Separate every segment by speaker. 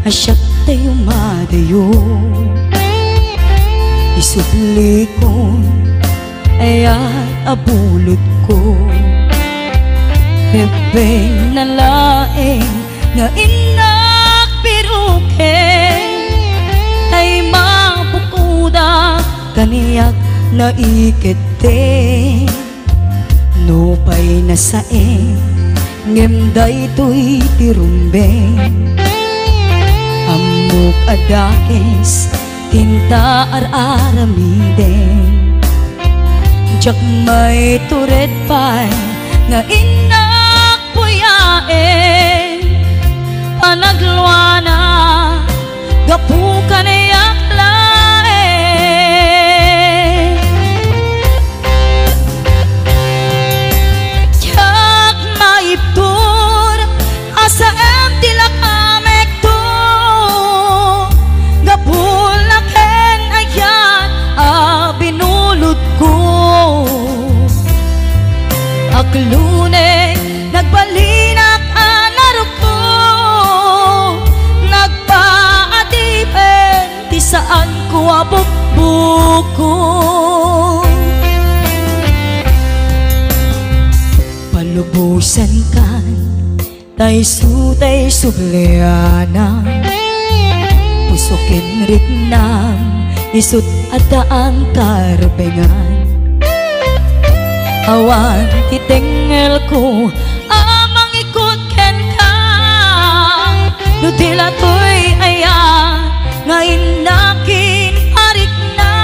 Speaker 1: asyak tayo madayo. Isubli ko ayat abulot ko. Bebeng na laeng nga inak piruken, ay mapukuda kaniyak na ikete. Nupay na saeng ngemday to'y tirumbeng. Amok adakes tinta ar-aramiden. Jak may turet pa'y nga inak puyaen. Panagluana gapukan ayak laen. Jak maiptur asa em tilak amek to. Gapulaken ayan binulot ko. Aklune nagbalinak anaro ko. Nagpaadipen ti saan ko abukbuko. Palubusan kan tay sutay subleana. Pusukin ritnam isut adaan karbengan. Awan titengel ko amang ikut ken ka. Nutila to'y ayan nga inakin arik na.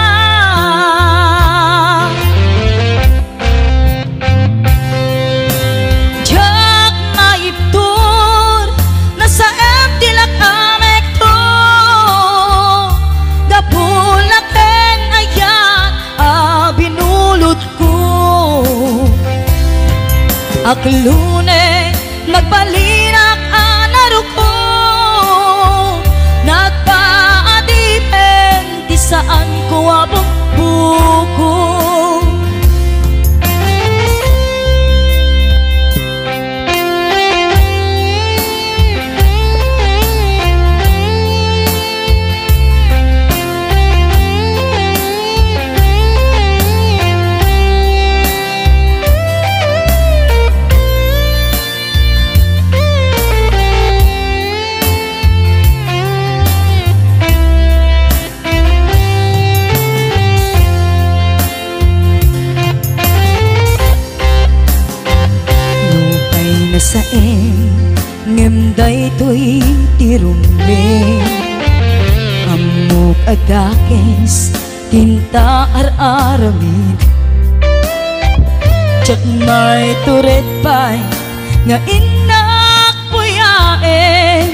Speaker 1: Jak maiptur nasa em tilak amek to. Gapulaken ayan binulot ko. Aklune nagbalinak anaro ko. Nagpaadipen di saan ko abukbuko. Saeng ngemday to'y tirumbeng. Amok adakes tinta ar-aramid. Jak may turet pa'y nga inak puyaen.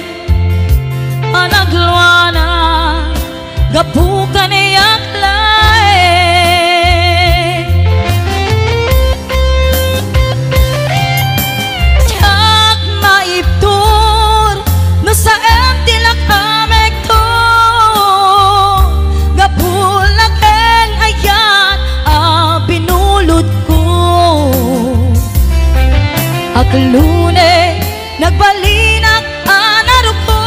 Speaker 1: Panagluana gapukan ayak laen. Sa em tilak amek to. Gapulaken ayan binulot ko. Aklune nagbalinak anaro ko.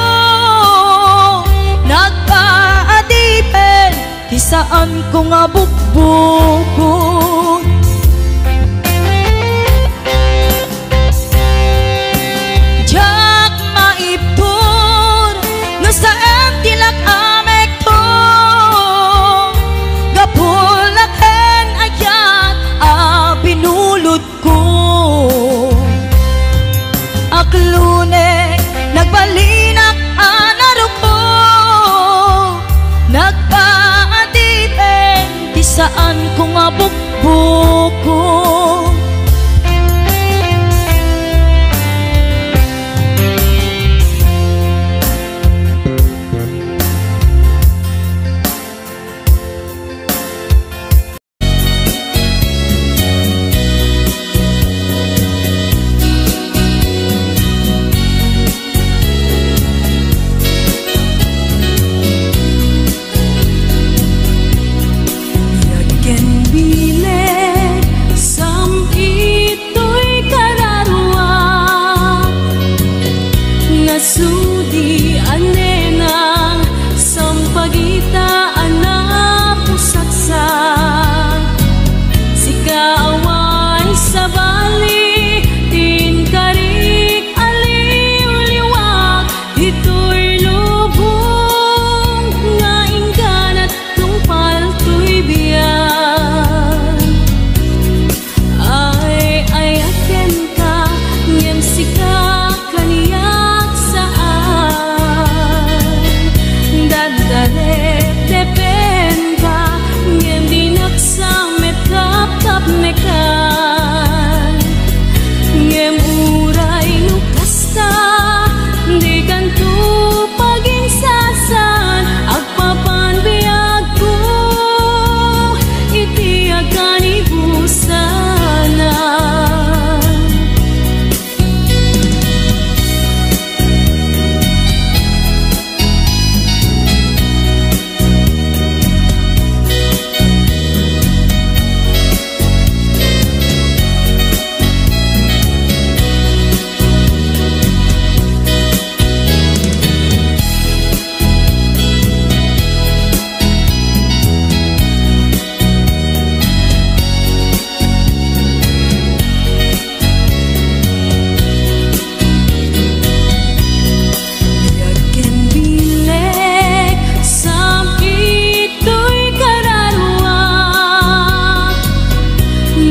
Speaker 1: Nagpaadipen di saan ko nga bukbuko. Sa em tilak amek to. Gapulaken ayan binulot ko. Aklune nagbalinak anaro ko. Nagpaadipen di saan ko nga bukbuko.
Speaker 2: Can be led some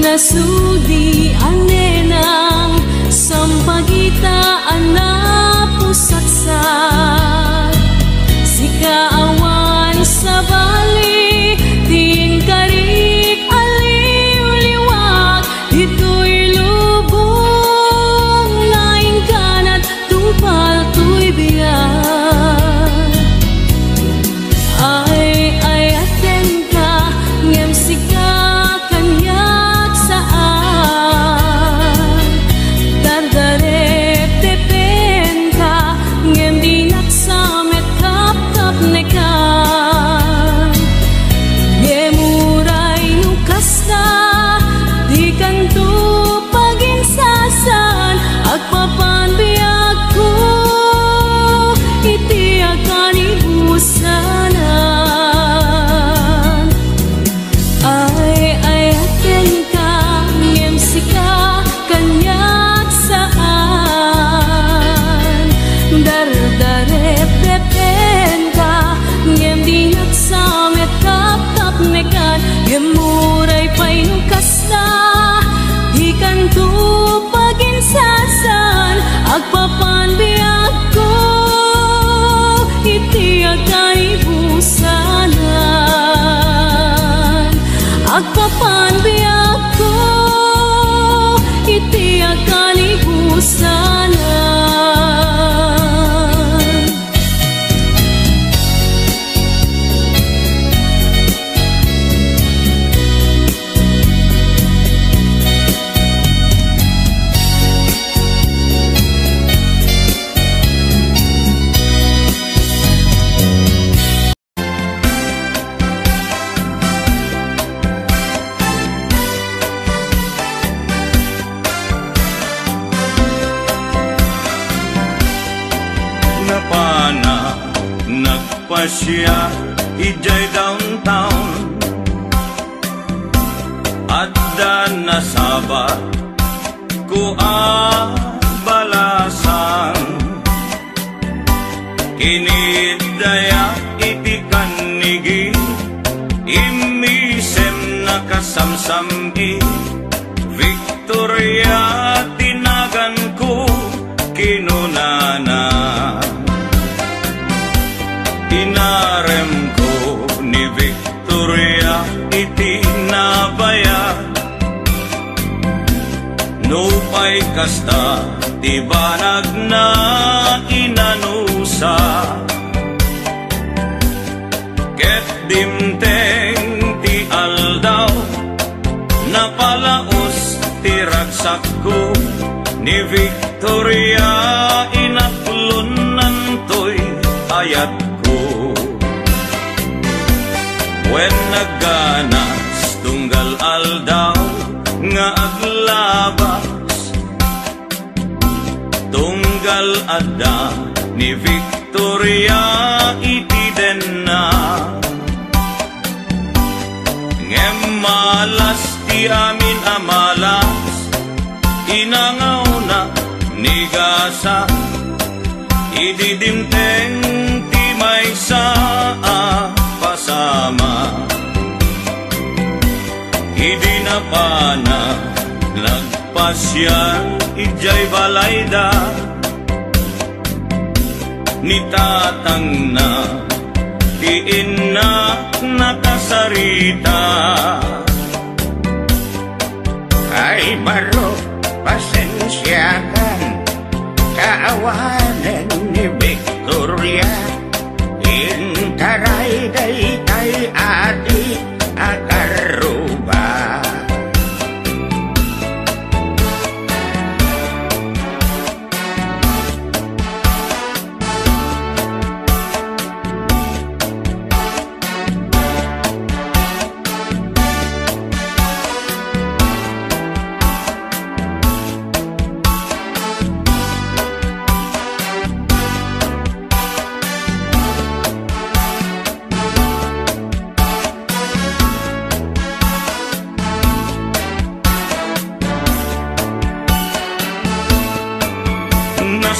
Speaker 1: nasudi anenang sampagitaan na pusaksat si kaawan sa bali tin karik aliw-liwag dito'y lubong laing kanat tupal to'y biyak ay aten ka ngem sika kanyak saan dardarep tepen ka ngem dinak samet kap kap nekan ngemuray nukas na di kanto paginsasan agpapan biyak ko iti akan ibusanan ay aten ka ngem sika kanyak saan dardarep depen ka ngem dinak samet kap kap nekan gemuray pay nukas na di kanto paginsasan agpapan biyak ko iti akan ibusanan agpapan biyak ko iti akan ibusanan.
Speaker 2: Napana nagpasya ijay downtown adda nasabat ko balasan kinidaya iti kanigi imisem nakasamsami Victoria tinagan ko kinunana inarem ko ni Victoria iti nabaya nupay kasta ti banag na inanusa ket dimteng ti aldaw napalaos ti ragsak ko ni Victoria inaplunan to'y ayat ko when nagganas tunggal aldaw nga aglabas tunggal adda ni Victoria iti denna ngem malas ti amin amalas inangaw na ni gasa ididimteng ti may saa pasama idi na pana nagpasyan ijay balayda ni tatang na ti inna nakasarita ay baro pasensyakan kaawanan ni Victoria intaray day kay ati akaruba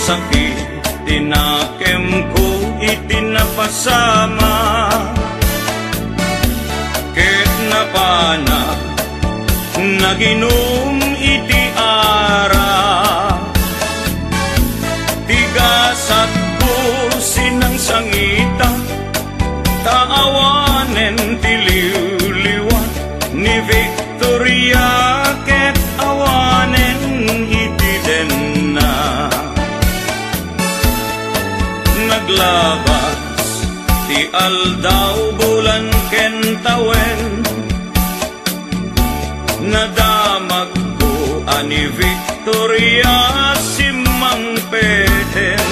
Speaker 2: sakit tinakem ko itinapasama ket napana naginom iti ara, tigasat pusin ang sangita, taawanen tiliw-liwan ni Victoria ket awanen iti denna. Naglabas ti aldaw bulan ken tawen, nadamag ko ani Victoria si Mang Peten.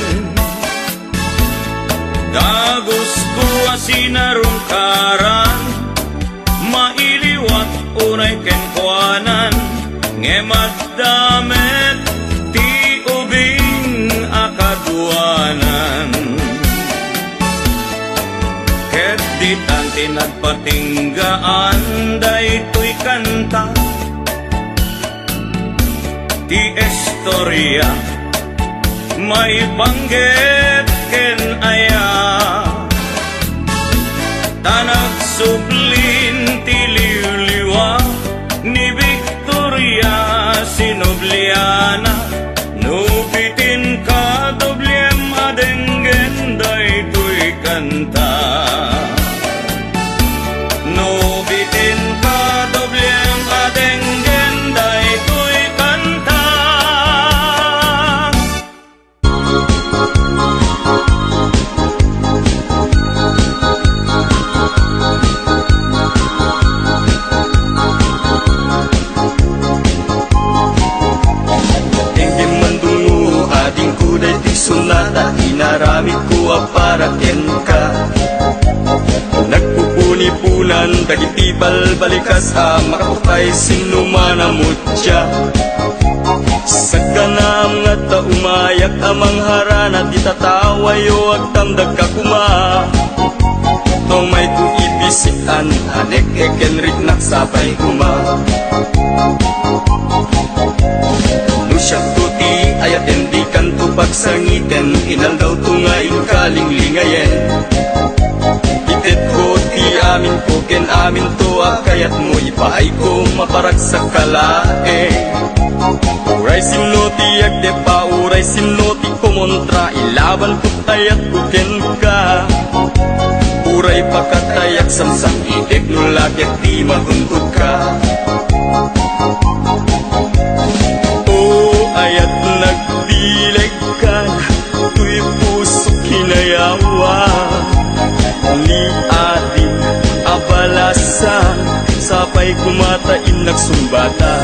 Speaker 2: Dagos ko asinarungkaran, mailiwat unay kenkwanan, ngemad damet ti ubing akadwanan. Ket ditan tinagpatinggaan daytoy kanta, ti istorya may banggit ken aya, tanag sublin ti liwliwa ni Victoria Sinobliana. Nubitin ka doblem adenggen daytoy kanta, nubitin ka doblem adenggen daytoy kanta.
Speaker 3: Sunata, inaramid ko para ken ka. Nagpupuni-punan, dagiti balbalikas makaputay sinumanamot siya. Sa kanam nga ta umayak amang harana, di tatawayo agtamdag ka kuma. Tomay tu ibisikan, anek ekenrik naksapay kuma. Nusyak tuti ayat endi kanto pagsangiten, inal daw tungain kalinglingayen. Itet ko ti amin ko ken amin to akayat mo ipaay ko maparag sa kalae. Uray simno ti agde pa, uray simno ti kumontra, ilaban ko tayat ko ken ka. Uray pakatayak samsang idek nulagyak ti mahuntod ka. Ayat nagdileg ka, tuy puso kinayawa ni ating abalasa, sapay kumatain nagsumbata.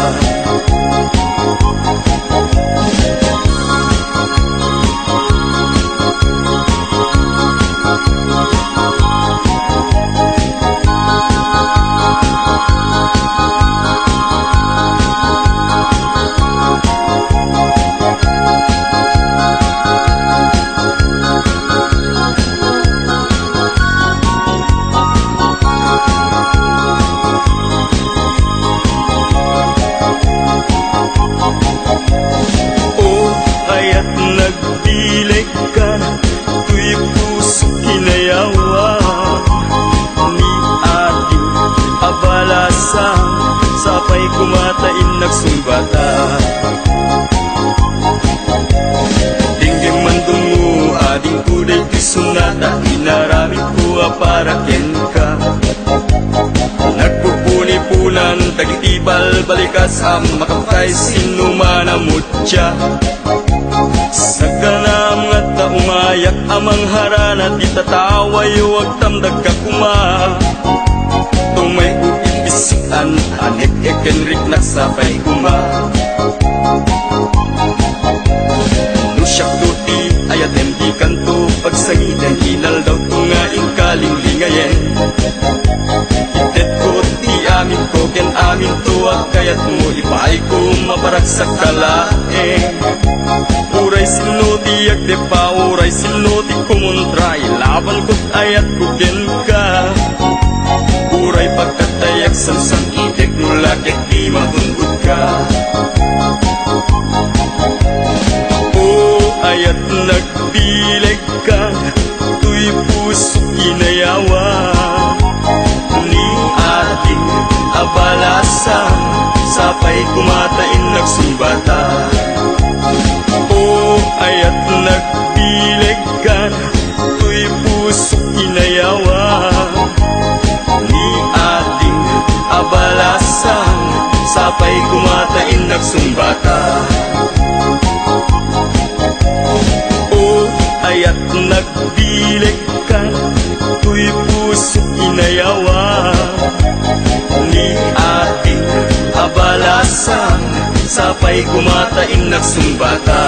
Speaker 3: Sapay kumatain nagsumbata. Dinggim mandungo ading kuday ti sunata, inaramid ko para ken ka. Nagpupuni-punan, dagiti balbalikas makapatay sinumanamot siya. Sa kanam nga ta umayak amang harana, di tatawayo agtamdag ka kuma. Tumay bisikan, anek ekenrik naksapay kuma. Nusyak duti ayat endi kanto pagsangiten, inal daw tungain kalinglingayen. Itet ko ti amin ko ken amin to akayat mo ipaay ko maparag sa kalae. Uray silno ti agde pa, uray silno ti kumontra, ilaban ko't ayat ko ken ka. Uray pagkatayak samsang idek nulagyak di mahunggod ka. O ayat nagdileg ka, tuy puso kinayawa ni ating abalasa, sa sapay kumatain nagsumbata. O ayat nagbileg ka, tuy pusok inayawa ni ating abalasan, sapay kumatain nagsumbata. O ayat nagbileg ka, tuy pusok inayawa ni ating abalasan, sapay kumatain nagsumbata.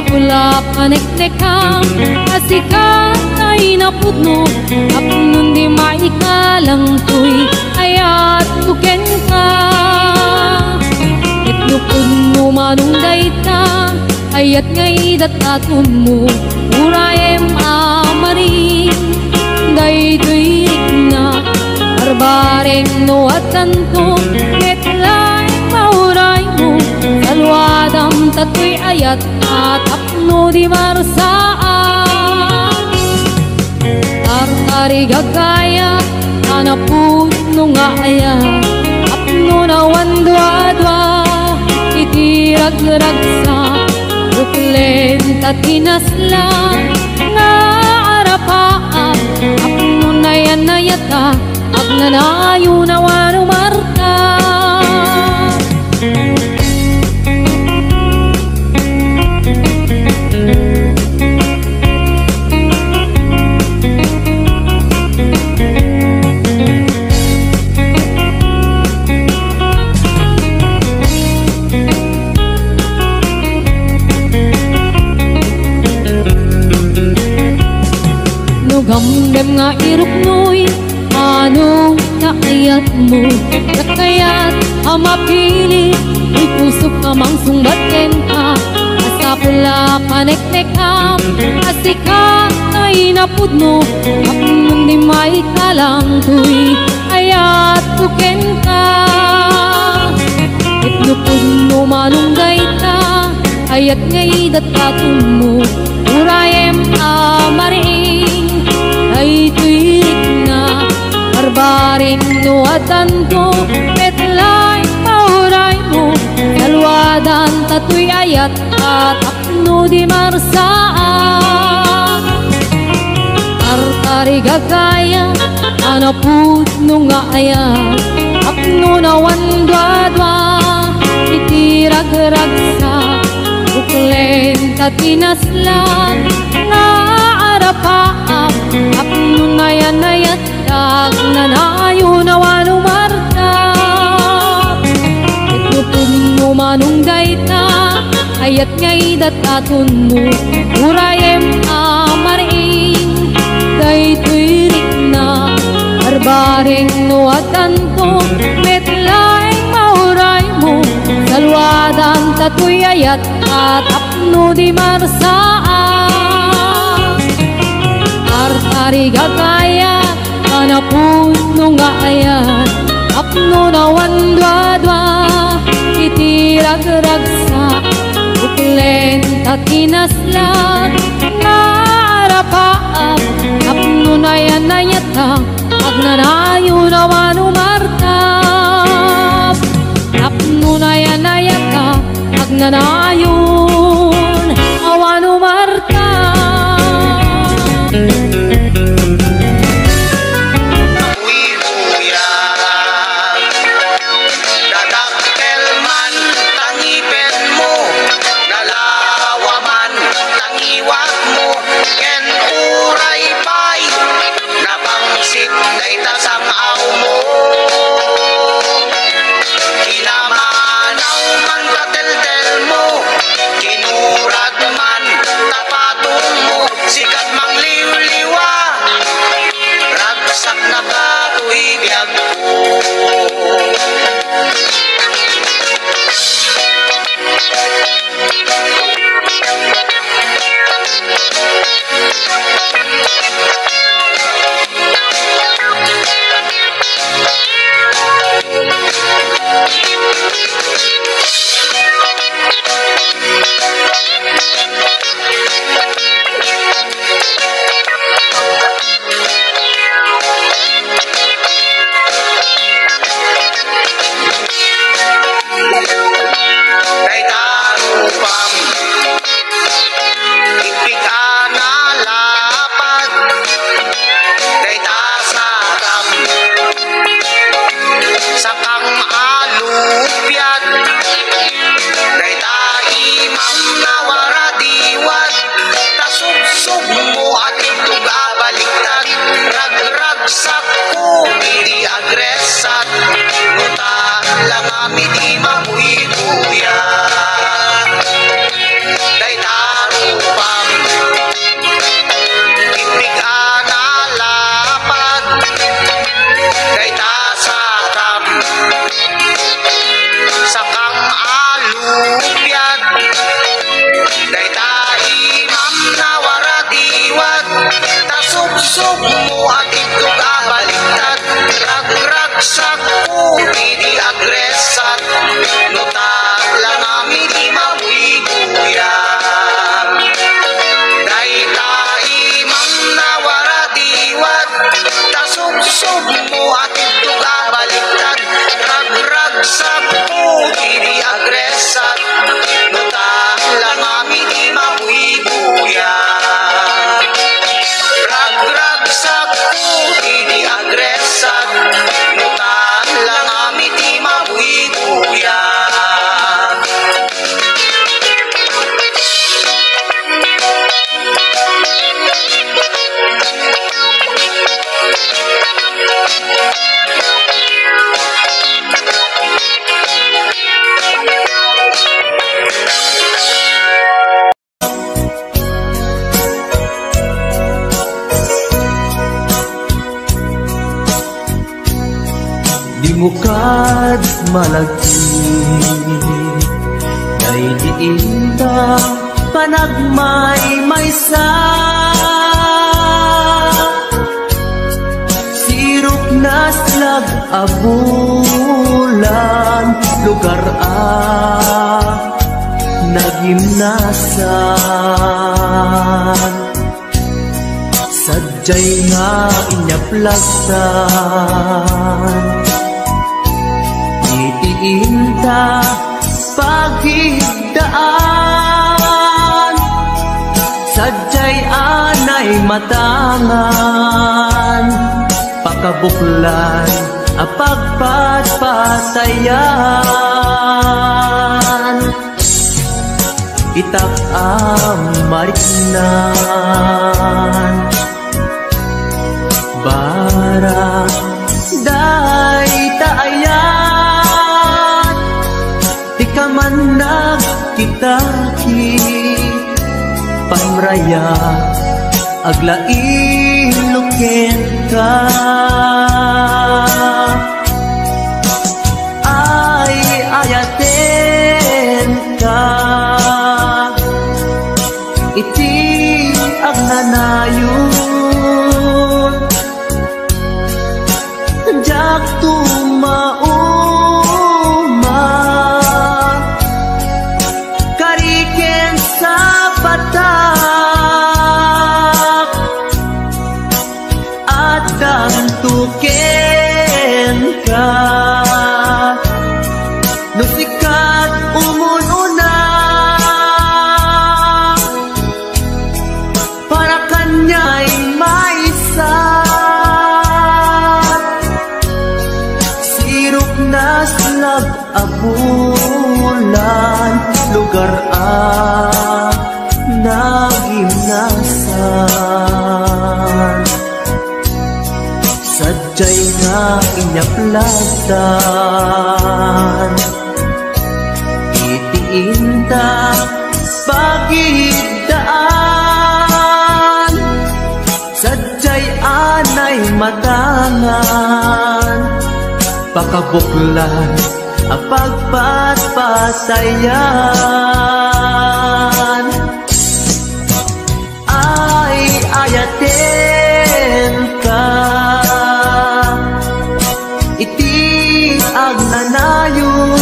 Speaker 1: pula paneknekam asikat ay napudno apnon di maikalang tuy ayat tuken ka itnupudno manong dayta ayat ngay datatun mo urayem amarin daytoy na barbareng no atanto ketlay mauray mo salwadam tatoy ayat at apno di marsaan tartari gagaya anapudno nga ayat apno na wandwa-dwa itirag-ragsa uklen tatinaslan nga arapaan apno na yan na yata agnanayo na wano marta gamdem nga iruknoy anong naayat mo nakayat amapili may pusok kamang sungbaten ka asa pula paneknekam asika ay napudno apnon di maikalang tuy ayat tuken ka itnupudno manong dayta ayat ngay datatun mo urayem amaring ay tuwid na barbaring no atanto petlay mauray mo salwadan tatoy ayat at apno di marsaan tartari gagaya anapudno nga ayat apno na wandwa-dwa itirag-ragsa uklen tatinaslan nga arapaam apno na yan na yatag nanayo na wano marta itupun mo manong dayta ayat ngay datatun mo urayem amaring daytoy rik na barbareng no atanto metlay mauray mo salwadan tatoy ayat at apno di marsaan tartari gagaya anapudno nga ayat apno na wandwa-dwa itirag-ragsa uklen tatinaslan nga arapaan apno na yan na yata agnanayo na wano martap apno na yan na yata agnanayon awano martap
Speaker 4: Kinamanaw man katel-tel mo mukad malagki kay diin ta panagmay-maysa sirok na slag abulan lugar nagimnasan sadyay nga inyaplagsan itiinta pagigdaan sadyay anay matangan pakabuklan apagpatpatayan itak mariknan bara day taayan di ka man nagkitaki pamraya aglain ka ay ayaten ka iti agnanayon jak tumauma kariken sa patak at kantuken ka nusikat umununa para kanya'y maisa sirok na slag abulan lugar nagimnasan sadyay nga inyaplagdan itiinta pagigdaan sadyay anay matangan pakabuklan apagpatpatayan ay ayaten ka iti agnanayon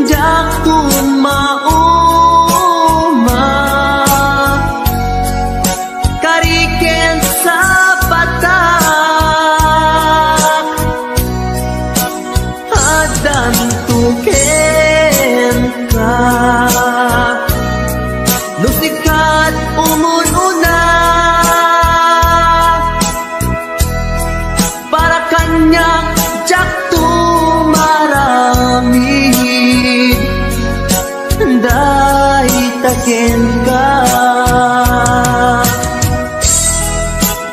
Speaker 4: jak tumauma kariken sa patak adan tuken ka nusikat umununa para kanyang jak tumaramid day taken ka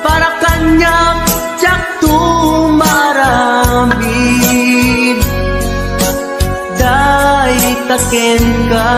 Speaker 4: para kanyang jak tumaramid day taken ka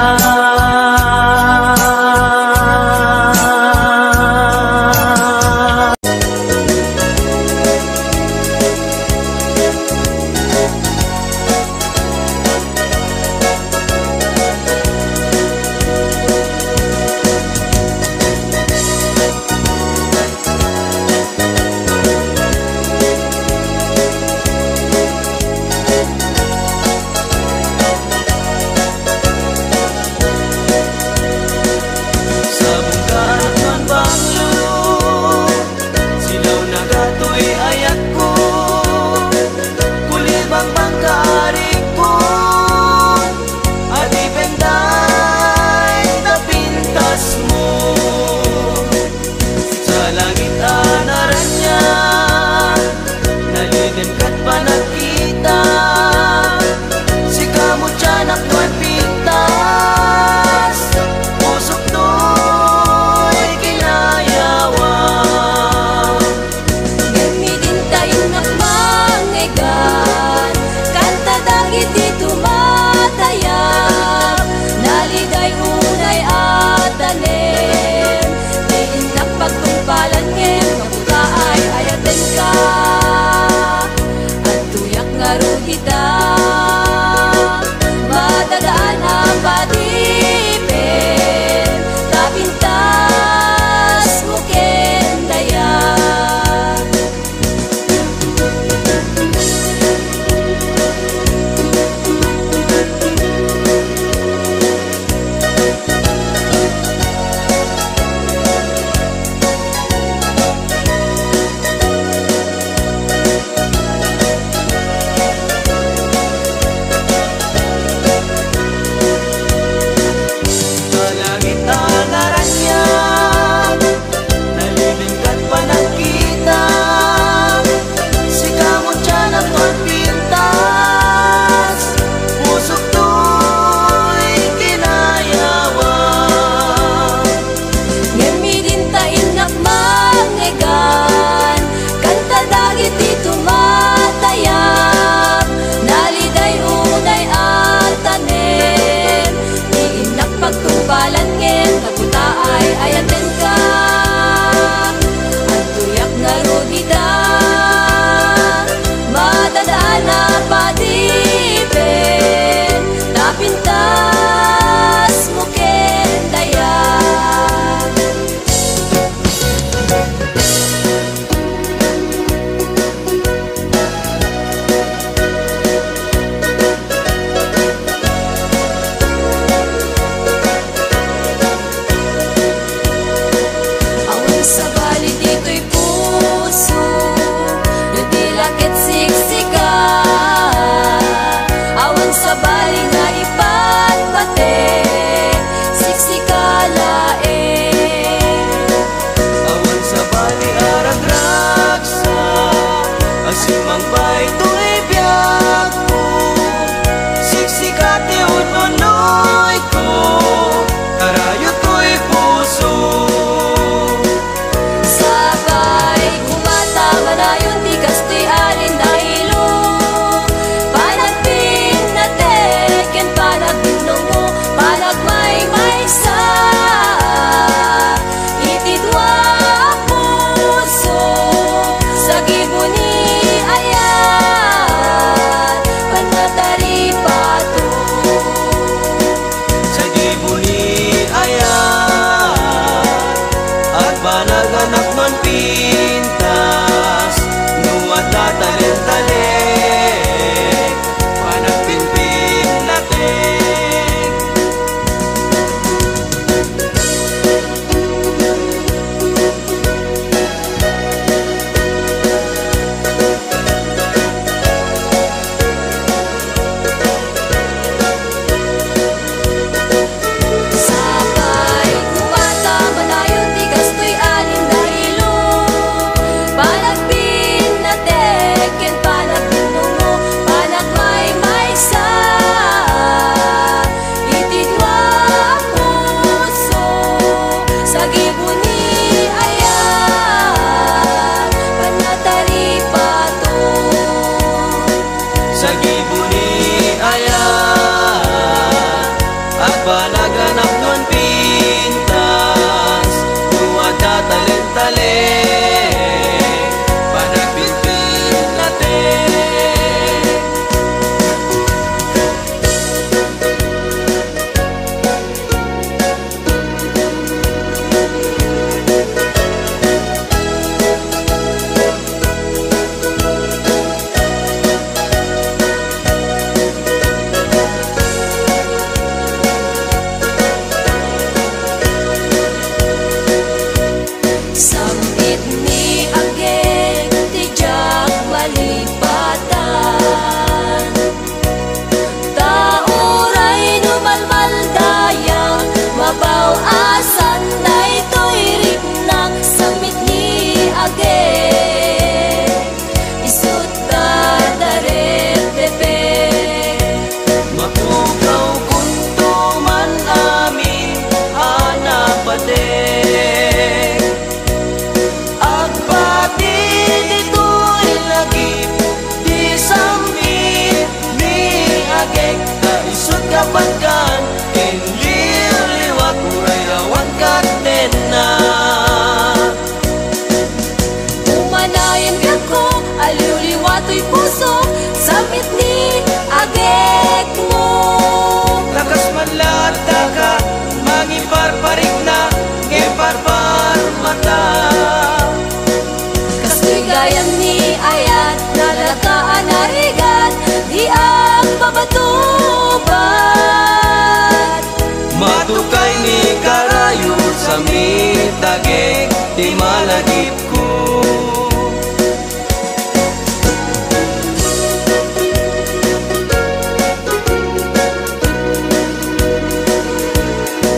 Speaker 3: ti malagip ko.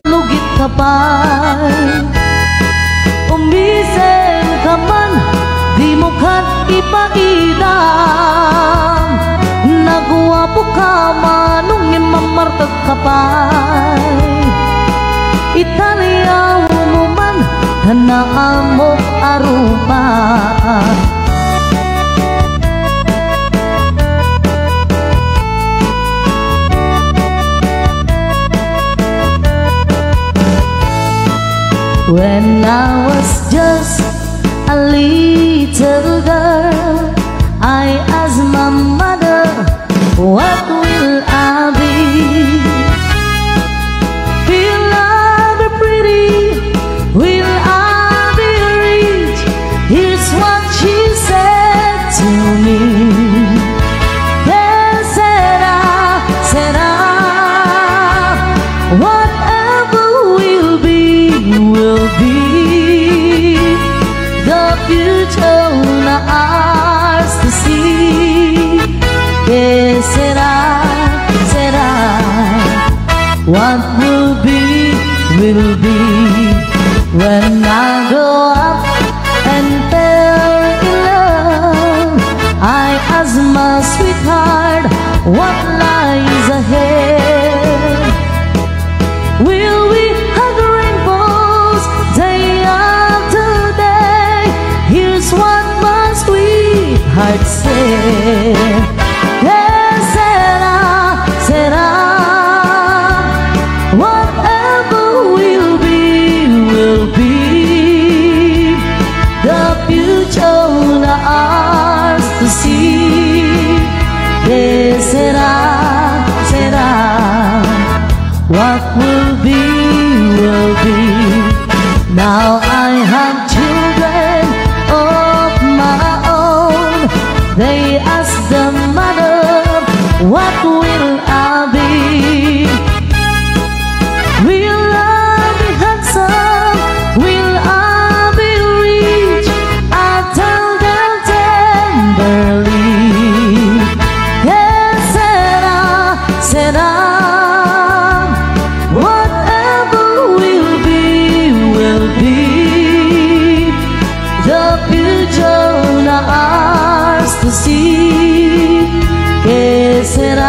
Speaker 1: Lugit ka pa, umisem ka man, di mo kat ipaidam. Nagwapo ka manong imamartag ka pa, Italia mo man, hanaan mo arupa. When I was just a little girl, I asked my mother, what will I be? Will I be pretty? Will I be rich? Here's what she said to me. Then said I, whatever will be, will be. The future not ours to see. Yes, said I, what will be, will be. When I grow up and fell in love, I ask my sweetheart, what lies ahead? Will we hug rainbows day after day? Here's what my sweetheart said. Yes, said I, whatever will be, will be. The future not ours to see. Yes, said I, what will be, will be. Now I have children of my own. They ask the mother, what will I be? Will I be handsome? Will I be rich? I tell them tenderly. Yes, said I, whatever will be, will be. The future not ours to see. Yes, said I,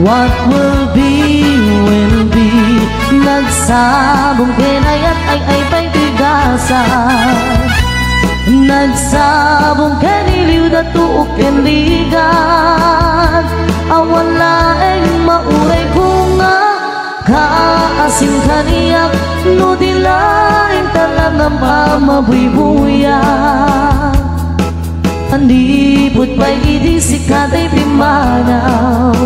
Speaker 1: what will be, will be. Nagsabong kinayat ay paytigasan. Nagsabong kaniliw na tuok kenligan. Awan laeng mauray ko nga, kaasin kaniyak, no dilaing talagang mamabuy-buya. Andipot pa'y idisikatay pimanaw,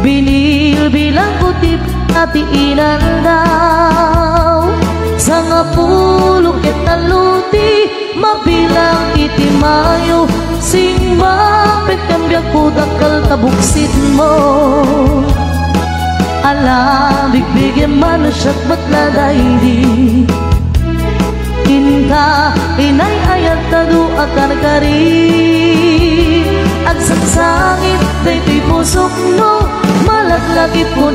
Speaker 1: binil bilang kutip at iinan daw. Sa nga pulok at naluti, mabilang itimayo, sing mapit kambyag po dakal tabuksit mo. Alam, bigbigyan man siya't matladay di. Inka, inay ayat tadu akan kari. Agsaksangit, dayto'y pusok no, malaglagit mo